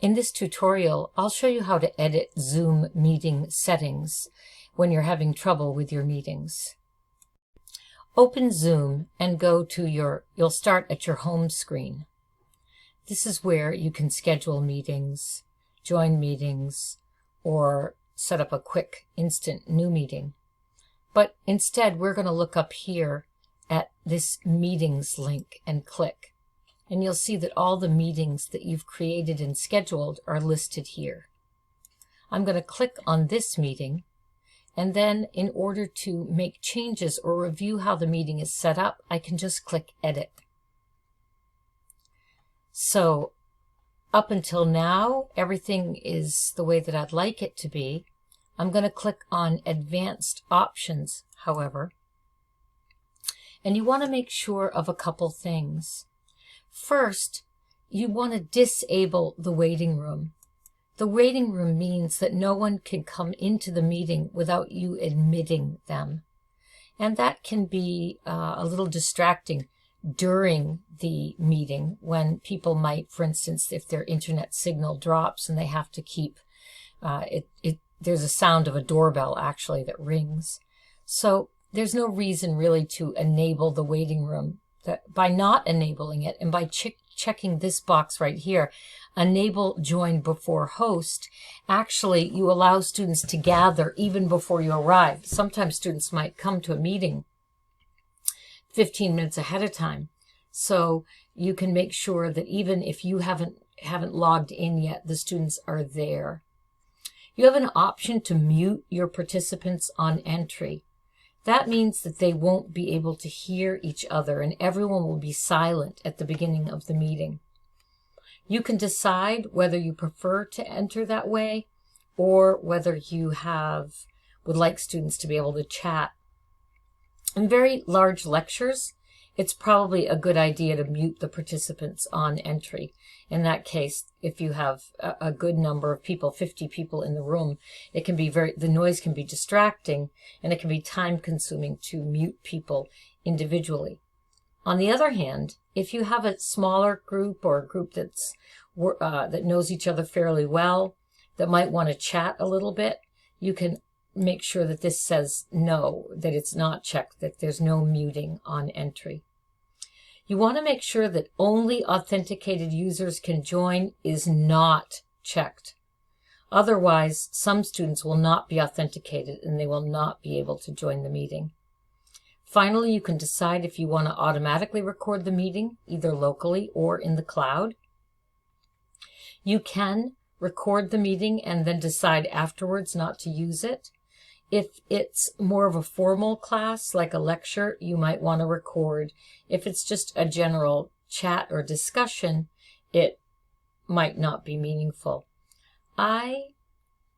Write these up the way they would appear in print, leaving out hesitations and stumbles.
In this tutorial, I'll show you how to edit Zoom meeting settings when you're having trouble with your meetings. Open Zoom and go to you'll start at your home screen. This is where you can schedule meetings, join meetings, or set up a quick instant new meeting. But instead, we're going to look up here at this meetings link and click. And you'll see that all the meetings that you've created and scheduled are listed here. I'm going to click on this meeting, and then in order to make changes or review how the meeting is set up, I can just click Edit. So up until now, everything is the way that I'd like it to be. I'm going to click on Advanced Options, however, and you want to make sure of a couple things. First, you want to disable the waiting room. The waiting room means that no one can come into the meeting without you admitting them. And that can be a little distracting during the meeting when people might, for instance, if their internet signal drops and they have to keep, there's a sound of a doorbell actually that rings. So there's no reason really to enable the waiting room. By not enabling it and by checking this box right here, enable join before host, actually you allow students to gather even before you arrive. Sometimes students might come to a meeting 15 minutes ahead of time. So you can make sure that even if you haven't logged in yet, the students are there. You have an option to mute your participants on entry. That means that they won't be able to hear each other and everyone will be silent at the beginning of the meeting. You can decide whether you prefer to enter that way or whether you would like students to be able to chat. In very large lectures, it's probably a good idea to mute the participants on entry. In that case, if you have a good number of people, 50 people in the room, it can be the noise can be distracting and it can be time consuming to mute people individually. On the other hand, if you have a smaller group or a group that knows each other fairly well, that might want to chat a little bit, you can make sure that this says no, that it's not checked, that there's no muting on entry. You want to make sure that only authenticated users can join is not checked. Otherwise, some students will not be authenticated and they will not be able to join the meeting. Finally, you can decide if you want to automatically record the meeting, either locally or in the cloud. You can record the meeting and then decide afterwards not to use it. If it's more of a formal class, like a lecture, you might want to record. If it's just a general chat or discussion, it might not be meaningful. I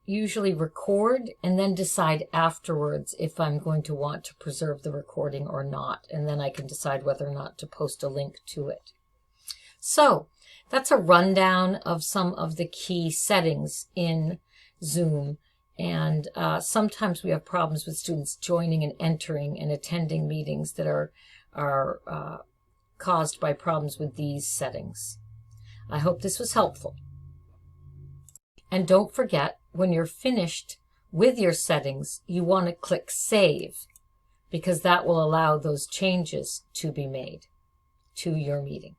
usually record and then decide afterwards if I'm going to want to preserve the recording or not, and then I can decide whether or not to post a link to it. So that's a rundown of some of the key settings in Zoom. And sometimes we have problems with students joining and entering and attending meetings that are caused by problems with these settings. I hope this was helpful. And don't forget, when you're finished with your settings, you want to click Save, because that will allow those changes to be made to your meeting.